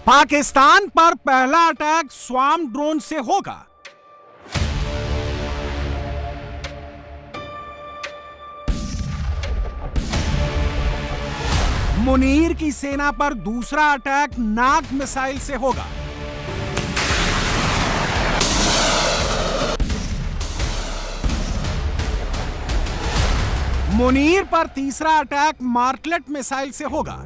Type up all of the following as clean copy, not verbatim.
पाकिस्तान पर पहला attack swarm drone से होगा। मुनीर की सेना पर दूसरा अटैक नाग मिसाइल से होगा। मुनीर पर तीसरा अटैक मार्टलेट मिसाइल से होगा।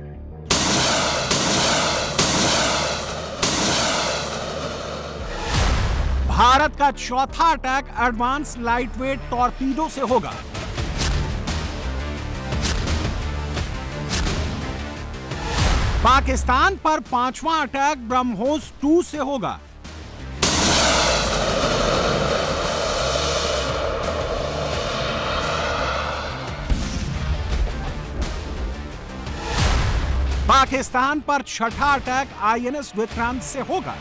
भारत का चौथा अटैक एडवांस लाइटवेट टॉर्पीडो से होगा। पाकिस्तान पर पांचवां अटैक ब्रह्मोस 2 से होगा। पाकिस्तान पर छठा अटैक आईएनएस विक्रांत से होगा।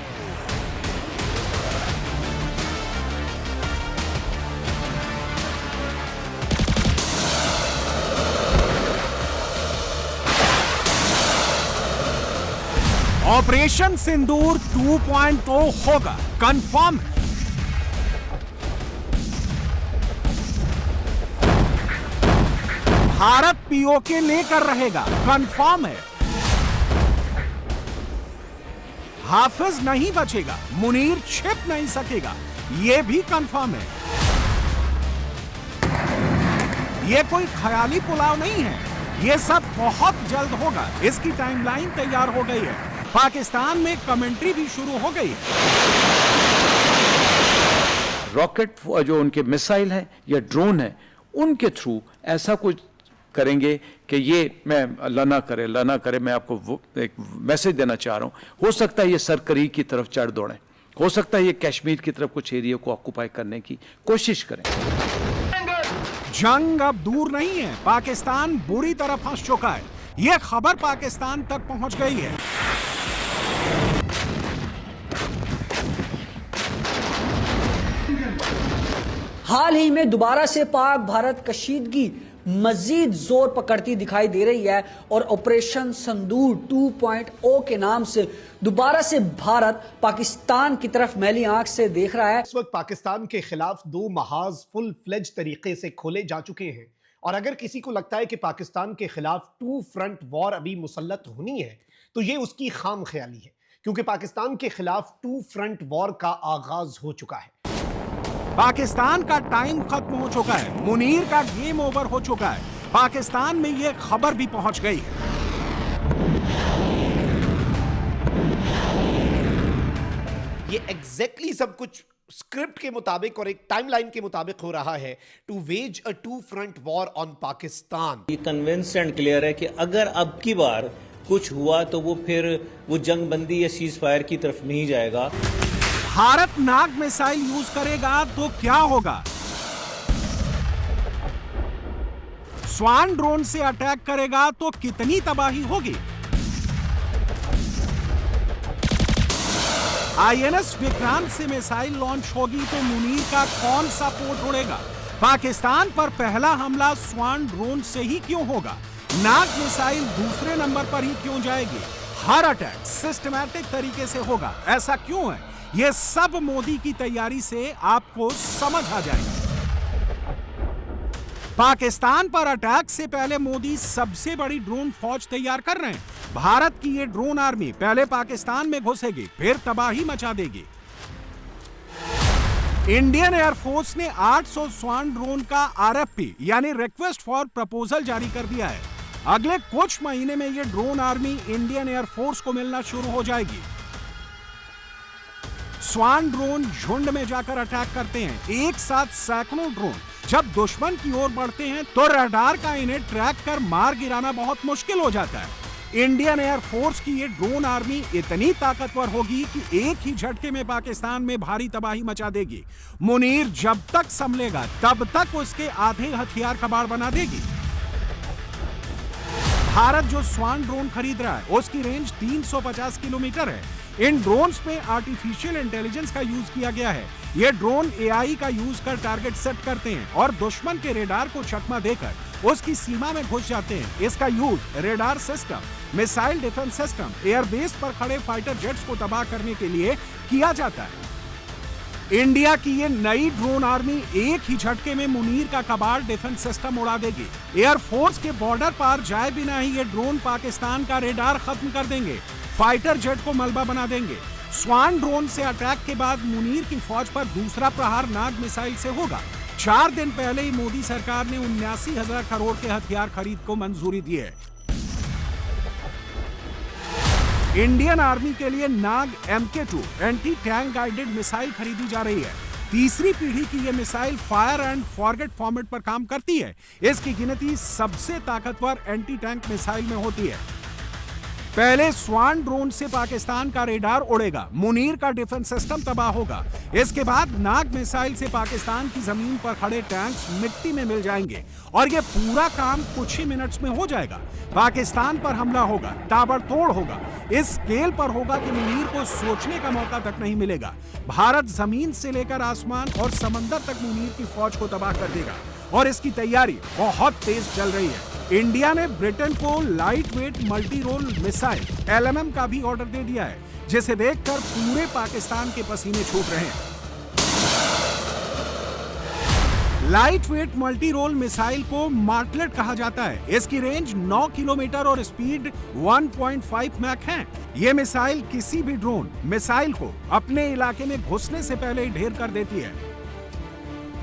ऑपरेशन सिंदूर 2.0 होगा, कंफर्म है। भारत पीओके लेकर रहेगा, कंफर्म है। हाफिज नहीं बचेगा, मुनीर छिप नहीं सकेगा, यह भी कंफर्म है। यह कोई ख्याली पुलाव नहीं है, यह सब बहुत जल्द होगा। इसकी टाइमलाइन तैयार हो गई है। पाकिस्तान में कमेंट्री भी शुरू हो गई है। रॉकेट जो उनके मिसाइल है या ड्रोन है, उनके थ्रू ऐसा कुछ करेंगे कि ये मैं अल्लाह ना करे, मैं आपको एक मैसेज देना चाह रहा हूं। हो सकता है ये सरकरी की तरफ चढ़ दौड़ें, हो सकता है ये कश्मीर की तरफ कुछ एरिया को ऑक्यूपाई करने की कोशिश करें। जंग अब दूर नहीं है, पाकिस्तान बुरी तरह फंस चुका है। यह खबर पाकिस्तान तक पहुंच गई है। हाल ही में दोबारा से पाक भारत कशीदगी मजीद जोर पकड़ती दिखाई दे रही है और ऑपरेशन संदूर 2.0 के नाम से दोबारा से भारत पाकिस्तान की तरफ मैली आंख से देख रहा है। इस वक्त पाकिस्तान के खिलाफ 2 महाज फुल फ्लेज तरीके से खोले जा चुके हैं और अगर किसी को लगता है कि पाकिस्तान के खिलाफ 2 फ्रंट वॉर अभी मुसल्लत होनी है तो ये उसकी खाम ख्याली है, क्योंकि पाकिस्तान के खिलाफ 2 फ्रंट वॉर का आगाज हो चुका है। पाकिस्तान का टाइम खत्म हो चुका है, मुनीर का गेम ओवर हो चुका है। पाकिस्तान में यह खबर भी पहुंच गई है। ये एग्जैक्टली सब कुछ स्क्रिप्ट के मुताबिक और एक टाइमलाइन के मुताबिक हो रहा है towards a 2 front war on Pakistan. ये कन्विंस एंड क्लियर है कि अगर अब की बार कुछ हुआ तो वो फिर वो जंग बंदी या सीज फायर की तरफ नहीं जाएगा। भारत नाग मिसाइल यूज करेगा तो क्या होगा? स्वार्म ड्रोन से अटैक करेगा तो कितनी तबाही होगी? आईएनएस विक्रांत से मिसाइल लॉन्च होगी तो मुनीर का कौन सा पोर्ट उड़ेगा? पाकिस्तान पर पहला हमला स्वार्म ड्रोन से ही क्यों होगा? नाग मिसाइल दूसरे नंबर पर ही क्यों जाएगी? हर अटैक सिस्टमैटिक तरीके से होगा, ऐसा क्यों है? यह सब मोदी की तैयारी से आपको समझ आ जाएगा। पाकिस्तान पर अटैक से पहले मोदी सबसे बड़ी ड्रोन फौज तैयार कर रहे हैं। भारत की ये ड्रोन आर्मी पहले पाकिस्तान में घुसेगी, फिर तबाही मचा देगी। इंडियन एयरफोर्स ने 800 स्वार्म ड्रोन का आरएफपी यानी रिक्वेस्ट फॉर प्रपोजल जारी कर दिया है। अगले कुछ महीने में ये ड्रोन आर्मी इंडियन एयरफोर्स को मिलना शुरू हो जाएगी। स्वार्म ड्रोन झुंड में जाकर अटैक करते हैं, एक साथ सैकड़ों ड्रोन जब दुश्मन की ओर बढ़ते हैं तो रडार का इन्हें ट्रैक कर मार गिराना बहुत मुश्किल हो जाता है। इंडियन एयरफोर्स की ये ड्रोन आर्मी इतनी ताकतवर होगी कि एक ही झटके में पाकिस्तान में भारी तबाही मचा देगी। मुनीर जब तक संभलेगा तब तक उसके आधे हथियार कबाड़ बना देगी। भारत जो स्वार्म ड्रोन खरीद रहा है उसकी रेंज 350 किलोमीटर है। इन ड्रोन्स में आर्टिफिशियल इंटेलिजेंस का यूज किया गया है। ये ड्रोन एआई का यूज कर टारगेट सेट करते हैं और दुश्मन के रेडार को चकमा देकर उसकी सीमा में घुस जाते हैं। इसका use radar system, missile defence system, airbase पर खड़े फाइटर जेट्स को तबाह करने के लिए किया जाता है। इंडिया की ये नई ड्रोन आर्मी एक ही झटके में मुनीर का कबाड़ डिफेंस सिस्टम उड़ा देगी। एयरफोर्स के बॉर्डर पार जाए बिना ही ये ड्रोन पाकिस्तान का रेडार खत्म कर देंगे, फाइटर जेट को मलबा बना देंगे। स्वान ड्रोन से अटैक के बाद मुनीर की फौज पर दूसरा प्रहार नाग मिसाइल से होगा। 4 दिन पहले ही मोदी सरकार ने 79,000 करोड़ के हथियार खरीद को मंजूरी दी है। इंडियन आर्मी के लिए नाग MK2 anti tank guided missile खरीदी जा रही है। तीसरी पीढ़ी की यह missile fire and forget format पर काम करती है। इसकी गिनती सबसे ताकतवर एंटी टैंक मिसाइल में होती है। पहले स्वान ड्रोन से पाकिस्तान का रेडार उड़ेगा, मुनीर का डिफेंस सिस्टम तबाह होगा। इसके बाद नाग मिसाइल से पाकिस्तान की जमीन पर खड़े टैंक्स मिट्टी में मिल जाएंगे और यह पूरा काम कुछ ही मिनट्स में हो जाएगा। पाकिस्तान पर हमला होगा, ताबड़तोड़ होगा, इस स्केल पर होगा कि मुनीर को सोचने का मौका तक नहीं मिलेगा। भारत जमीन से लेकर आसमान और समंदर तक मुनीर की फौज को तबाह कर देगा और इसकी तैयारी बहुत तेज चल रही है। इंडिया ने ब्रिटेन को light weight multi role missile LMM का भी ऑर्डर दे दिया है, जिसे देखकर पूरे पाकिस्तान के पसीने छूट रहे हैं। Light weight multi role missile को मार्टलेट कहा जाता है। इसकी रेंज 9 किलोमीटर और स्पीड 1.5 मैक है। यह मिसाइल किसी भी ड्रोन मिसाइल को अपने इलाके में घुसने से पहले ही ढेर कर देती है।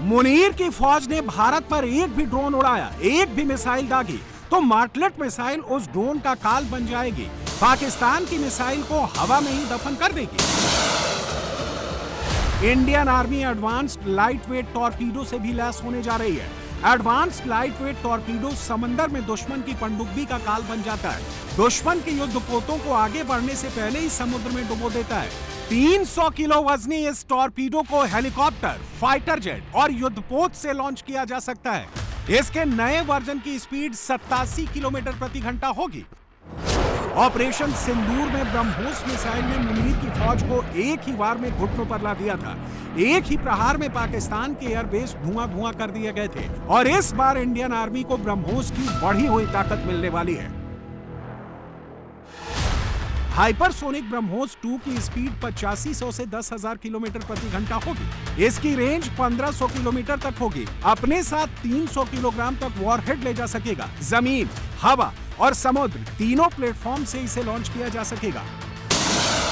मुनीर की फौज ने भारत पर एक भी ड्रोन उड़ाया, एक भी मिसाइल दागी, तो मार्टलेट मिसाइल उस ड्रोन का काल बन जाएगी, पाकिस्तान की मिसाइल को हवा में ही दफन कर देगी। Indian army advanced light weight torpedo से भी लैस होने जा रही है। एडवांस्ड लाइट वेट टॉर्पीडो समंदर में दुश्मन की पनडुब्बी का काल बन जाता है। दुश्मन के युद्धपोतों को आगे बढ़ने से पहले ही समुद्र में डुबो देता है। 300 किलो वजनी इस टॉर्पीडो को हेलीकॉप्टर, फाइटर जेट और युद्धपोत से लॉन्च किया जा सकता है। इसके नए वर्जन की स्पीड 87 किलोमीटर प्रति घंटा होगी। ऑपरेशन सिंदूर में ब्रह्मोस मिसाइल ने मुनीर की फौज को एक ही वार में घुटनों पर ला दिया था। एक ही प्रहार में पाकिस्तान के एयरबेस धुआं-धुआं कर दिए गए थे और इस बार इंडियन आर्मी को ब्रह्मोस की बढ़ी हुई ताकत मिलने वाली है। हाइपरसोनिक ब्रह्मोस 2 की स्पीड 8500 से 10,000 किलोमीटर प्रति घंटा होगी। इसकी रेंज 1500 किलोमीटर तक होगी। अपने साथ 300 किलोग्राम तक वॉरहेड ले जा सकेगा। जमीन, हवा और समुद्र तीनों प्लेटफॉर्म से इसे लॉन्च किया जा सकेगा।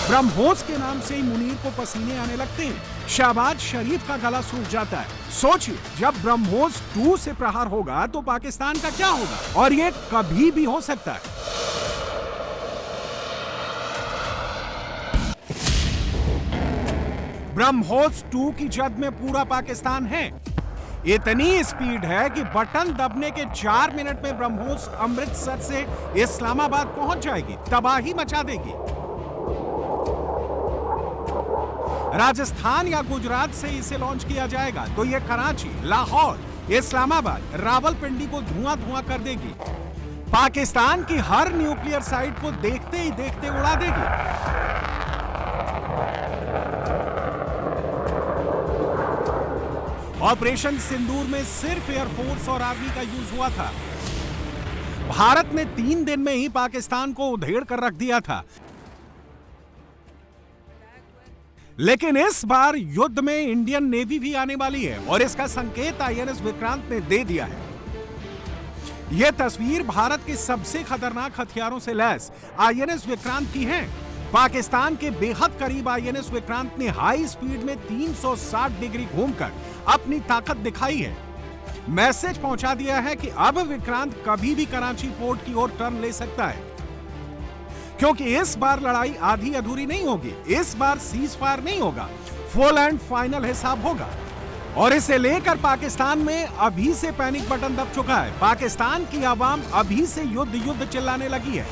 ब्रह्मोस के नाम से ही मुनीर को पसीने आने लगते हैं। शहबाज शरीफ का गला सूख जाता है। सोचिए, जब ब्रह्मोस 2 से प्रहार होगा तो पाकिस्तान का क्या होगा, और ये कभी भी हो सकता है। ब्रह्मोस 2 की जद में पूरा पाकिस्तान है। इतनी स्पीड है कि बटन दबने के 4 मिनट में ब्रह्मोस अमृतसर से इस्लामाबाद पहुंच जाएगी, तबाही मचा देगी। राजस्थान या गुजरात से इसे लॉन्च किया जाएगा तो यह कराची, लाहौर, इस्लामाबाद, रावलपिंडी को धुआं-धुआं कर देगी। पाकिस्तान की हर न्यूक्लियर साइट को देखते ही देखते उड़ा देगी। ऑपरेशन सिंदूर में सिर्फ एयरफोर्स और आर्मी का यूज हुआ था। भारत ने 3 दिन में ही पाकिस्तान को उधेड़ कर रख दिया था। लेकिन इस बार युद्ध में इंडियन नेवी भी आने वाली है और इसका संकेत INS विक्रांत ने दे दिया है। यह तस्वीर भारत के सबसे खतरनाक हथियारों से लैस INS विक्रांत की है। पाकिस्तान के बेहद करीब INS विक्रांत ने हाई स्पीड में 360 डिग्री घूमकर अपनी ताकत दिखाई है। मैसेज पहुंचा दिया है कि अब विक्रांत कभी भी कराची पोर्ट की ओर टर्न ले सकता है, क्योंकि इस बार लड़ाई आधी अधूरी नहीं होगी। इस बार सीज फायर नहीं होगा, फुल एंड फाइनल हिसाब होगा। और इसे लेकर पाकिस्तान में अभी से पैनिक बटन दब चुका है। पाकिस्तान की आवाम अभी से युद्ध चिल्लाने लगी है।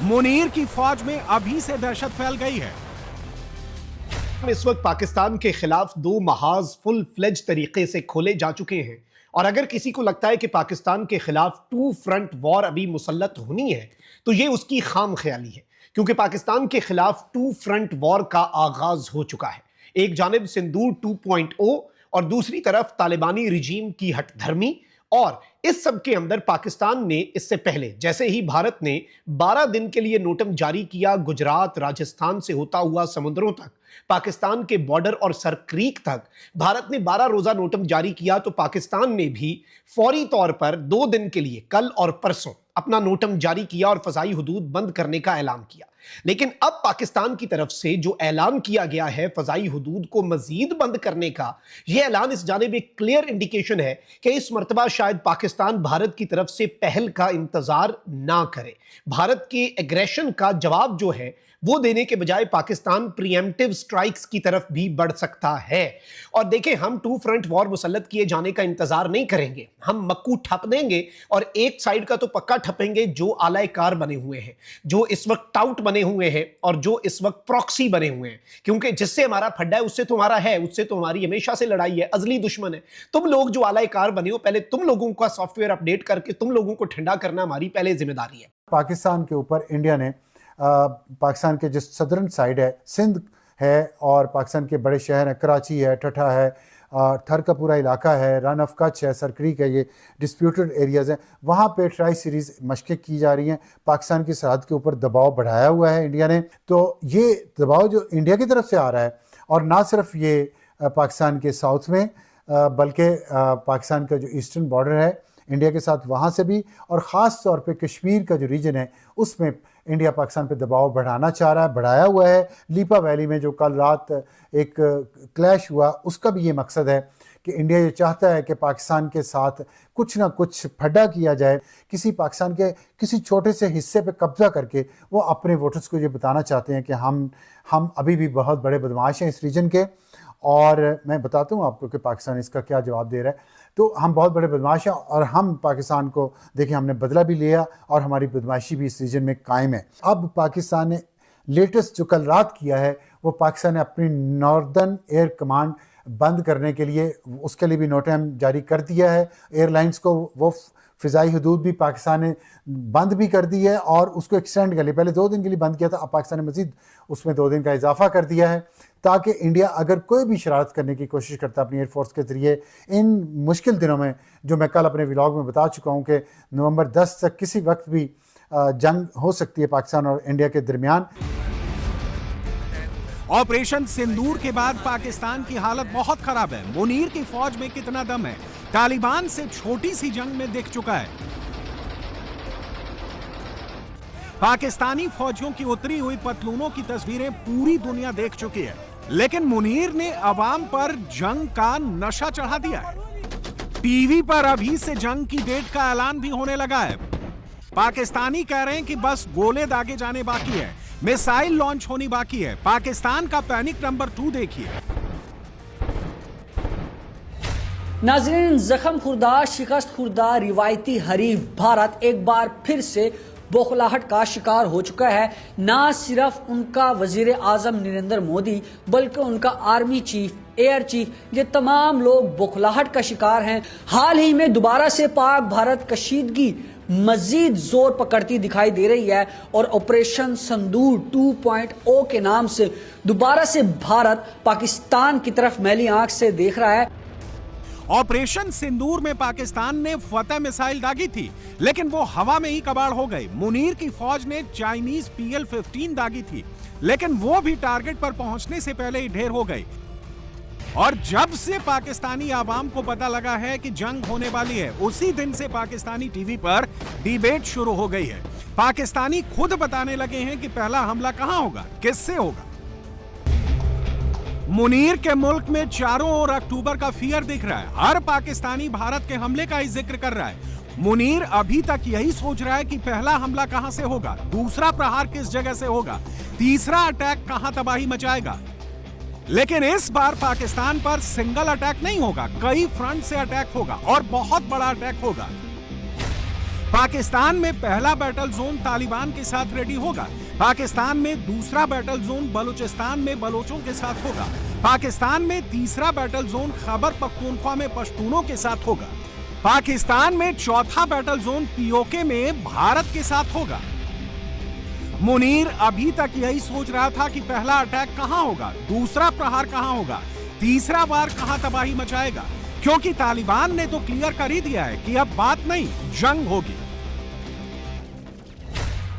मुनीर की फौज में अभी से दहशत फैल गई है। इस वक्त पाकिस्तान के खिलाफ 2 महाज फुल फ्लेज तरीके से खोले जा चुके हैं और अगर किसी को लगता है कि पाकिस्तान के खिलाफ 2 फ्रंट वॉर अभी मुसल्लत होनी है तो ये उसकी खाम ख्याली है, क्योंकि पाकिस्तान के खिलाफ 2 फ्रंट वॉर का आगाज हो चुका है। एक जानिब सिंदूर 2.0 और दूसरी तरफ तालिबानी रिजीम की हठधर्मी और इस सब के अंदर पाकिस्तान ने इससे पहले जैसे ही भारत ने 12 दिन के लिए नोटम जारी किया, गुजरात राजस्थान से होता हुआ समुद्रों तक, पाकिस्तान के बॉर्डर और सर क्रीक तक भारत ने 12 रोजा नोटम जारी किया, तो पाकिस्तान ने भी फौरी तौर पर 2 दिन के लिए कल और परसों अपना नोटम जारी किया और फजाई हुदूद बंद करने का ऐलान किया। लेकिन अब पाकिस्तान की तरफ से जो ऐलान किया गया है फजाई हुदूद को मजीद बंद करने का, यह ऐलान इस जानिब एक क्लियर इंडिकेशन है कि इस मर्तबा शायद पाकिस्तान भारत की तरफ से पहल का इंतजार ना करे। भारत के एग्रेशन का जवाब जो है वो देने के बजाय पाकिस्तान प्रीएम्प्टिव स्ट्राइक्स की तरफ भी बढ़ सकता है। और देखें, हम 2 फ्रंट वॉर मुसल्लत किए जाने का इंतजार नहीं करेंगे, हम मक्कू ठप देंगे और एक साइड का तो पक्का ठपेंगे जो आलाए कार बने हुए हैं, जो इस वक्त टाउट बने हुए हैं और जो इस वक्त प्रॉक्सी बने हुए हैं। क्योंकि जिससे हमारा फड्डा है उससे तो हमारा है, उससे तो हमारी हमेशा से लड़ाई है, अजली दुश्मन है। तुम लोग जो आलाए कार बने हो, पहले तुम लोगों का सॉफ्टवेयर अपडेट करके तुम लोगों को ठंडा करना हमारी पहले जिम्मेदारी है। पाकिस्तान के ऊपर इंडिया ने पाकिस्तान के जो सदर्न साइड है, सिंध है और पाकिस्तान के बड़े शहर हैं, कराची है, ठठा है, थर का पूरा इलाका है, रन ऑफ कच्छ है, सरक्रीक है, ये डिस्प्यूटेड एरियाज़ हैं, वहाँ पे ट्राई सीरीज़ मशक़ें की जा रही हैं। पाकिस्तान की सरहद के ऊपर दबाव बढ़ाया हुआ है इंडिया ने। तो ये दबाव जो इंडिया की तरफ से आ रहा है, और ना सिर्फ ये पाकिस्तान के साउथ में बल्कि पाकिस्तान का जो ईस्टर्न बॉर्डर है इंडिया के साथ, वहाँ से भी, और ख़ास तौर पे कश्मीर का जो रीजन है उसमें इंडिया पाकिस्तान पे दबाव बढ़ाना चाह रहा है, बढ़ाया हुआ है। लीपा वैली में जो कल रात एक क्लैश हुआ, उसका भी ये मकसद है कि इंडिया ये चाहता है कि पाकिस्तान के साथ कुछ ना कुछ फड्डा किया जाए, किसी पाकिस्तान के किसी छोटे से हिस्से पे कब्जा करके वो अपने वोटर्स को ये बताना चाहते हैं कि हम अभी भी बहुत बड़े बदमाश हैं इस रीजन के। और मैं बताता हूँ आपको कि पाकिस्तान इसका क्या जवाब दे रहा है। तो हम बहुत बड़े बदमाश हैं और हम पाकिस्तान को देखिए, हमने बदला भी लिया और हमारी बदमाशी भी इस रीजन में कायम है। अब पाकिस्तान ने लेटेस्ट जो कल रात किया है, वो पाकिस्तान ने अपनी नॉर्दर्न एयर कमांड बंद करने के लिए, उसके लिए भी नोटिस जारी कर दिया है। एयरलाइंस को वो फ़िज़ाई हदूद भी पाकिस्तान ने बंद भी कर दी है और उसको एक्सटेंड कर लिया। पहले 2 दिन के लिए बंद किया था, अब पाकिस्तान ने मज़ीद उसमें 2 दिन का इजाफा कर दिया है, ताकि इंडिया अगर कोई भी शरारत करने की कोशिश करता है अपनी एयरफोर्स के ज़रिए इन मुश्किल दिनों में, जो मैं कल अपने व्लॉग में बता चुका हूँ कि नवंबर 10 तक किसी वक्त भी जंग हो सकती है पाकिस्तान और इंडिया के दरमियान। ऑपरेशन सिंदूर के बाद पाकिस्तान की हालत बहुत खराब है। मुनीर की फौज में कितना दम है, तालिबान से छोटी सी जंग में दिख चुका है। पाकिस्तानी फौजियों की उतरी हुई पतलूनों की तस्वीरें पूरी दुनिया देख चुकी है, लेकिन मुनीर ने अवाम पर जंग का नशा चढ़ा दिया है। टीवी पर अभी से जंग की डेट का ऐलान भी होने लगा है। पाकिस्तानी कह रहे हैं कि बस गोले दागे जाने बाकी है, मिसाइल लॉन्च होनी बाकी है। पाकिस्तान का पैनिक नंबर 2 देखिए। नाज़रीन, जख्म खुर्दा, शिकस्त खुर्दा रिवायती हरीफ भारत एक बार फिर से बौखलाहट का शिकार हो चुका है। ना सिर्फ उनका वजीर आजम नरेंद्र मोदी, बल्कि उनका आर्मी चीफ, एयर चीफ, ये तमाम लोग बौखलाहट का शिकार हैं। हाल ही में दोबारा से पाक भारत कशीदगी मजीद जोर पकड़ती दिखाई दे रही है और ऑपरेशन संदूर 2.0 के नाम से दोबारा से भारत पाकिस्तान की तरफ मैली आंख से देख रहा है। ऑपरेशन सिंदूर में पाकिस्तान ने फतेह मिसाइल दागी थी, लेकिन वो हवा में ही कबाड़ हो गई। मुनीर की फौज ने चाइनीज PL-15 दागी थी, लेकिन वो भी टारगेट पर पहुंचने से पहले ही ढेर हो गई। और जब से पाकिस्तानी आवाम को पता लगा है कि जंग होने वाली है, उसी दिन से पाकिस्तानी टीवी पर डिबेट शुरू हो गई है। पाकिस्तानी खुद बताने लगे हैं कि पहला हमला कहां होगा, किससे होगा। मुनीर के मुल्क में चारों ओर अक्टूबर का फियर दिख रहा है। हर पाकिस्तानी भारत के हमले का ही जिक्र कर रहा है। मुनीर अभी तक यही सोच रहा है कि पहला हमला कहां से होगा, दूसरा प्रहार किस जगह से होगा, तीसरा अटैक कहां तबाही मचाएगा। लेकिन इस बार पाकिस्तान पर सिंगल अटैक नहीं होगा, कई फ्रंट से अटैक होगा और बहुत बड़ा अटैक होगा। पाकिस्तान में पहला बैटल जोन तालिबान के साथ रेडी होगा। पाकिस्तान में दूसरा बैटल जोन बलूचिस्तान में बलोचों के साथ होगा। पाकिस्तान में तीसरा बैटल जोन खैबर पख्तूनख्वा में पश्तूनों के साथ होगा। पाकिस्तान में चौथा बैटल जोन POK में भारत के साथ होगा। मुनीर अभी तक यही सोच रहा था कि पहला अटैक कहां होगा, दूसरा प्रहार कहां होगा, तीसरा वार कहां तबाही मचाएगा, क्योंकि तालिबान ने तो क्लियर कर ही दिया है कि अब बात नहीं, जंग होगी।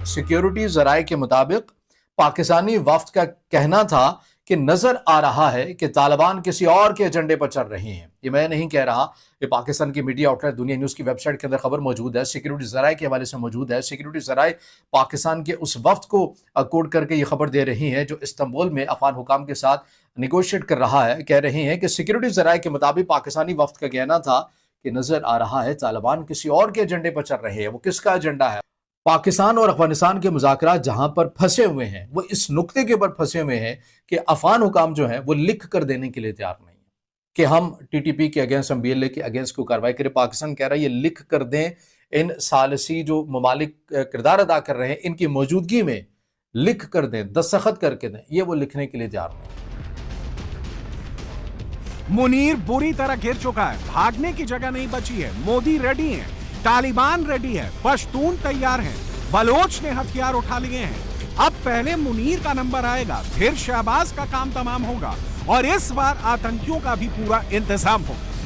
सिक्योरिटी जराये के मुताबिक पाकिस्तानी वफ्द का कहना था कि नजर आ रहा है कि तालिबान किसी और के एजेंडे पर चल रहे हैं। ये मैं नहीं कह रहा, ये पाकिस्तान की मीडिया आउटलेट दुनिया न्यूज की वेबसाइट के अंदर खबर मौजूद है, सिक्योरिटी जराये के हवाले से मौजूद है। सिक्योरिटी जराये पाकिस्तान के उस वफ्द को कोट करके ये खबर दे रही है जो इस्तांबुल में अफगान हुकाम के साथ निगोशिएट कर रहा है। कह रहे हैं कि सिक्योरिटी जराये के मुताबिक पाकिस्तानी वफ्द का कहना था कि नजर आ रहा है तालिबान किसी और के एजेंडे पर चल रहे हैं। वो किसका एजेंडा है? पाकिस्तान और अफगानिस्तान के मुज़ाकरात जहां पर फंसे हुए हैं, वो इस नुक्ते के ऊपर फंसे हुए हैं कि अफगान हुकाम जो है वो लिख कर देने के लिए तैयार नहीं है कि हम टीटीपी के अगेंस्ट, हम BLA के अगेंस्ट को कार्रवाई करें। पाकिस्तान कह रहा है ये लिख कर दें, इन सालसी जो ममालिक किरदार अदा कर रहे हैं इनकी मौजूदगी में लिख कर दें, दस्तखत करके दें। ये वो लिखने के लिए तैयार नहीं। मुनीर बुरी तरह घिर चुका है, भागने की जगह नहीं बची है। मोदी रेडी है, तालिबान रेडी है, पश्तून तैयार हैं, बलोच ने हथियार उठा लिए हैं। अब पहले मुनीर का नंबर आएगा, फिर शहबाज का काम तमाम होगा और इस बार आतंकियों का भी पूरा इंतजाम होगा।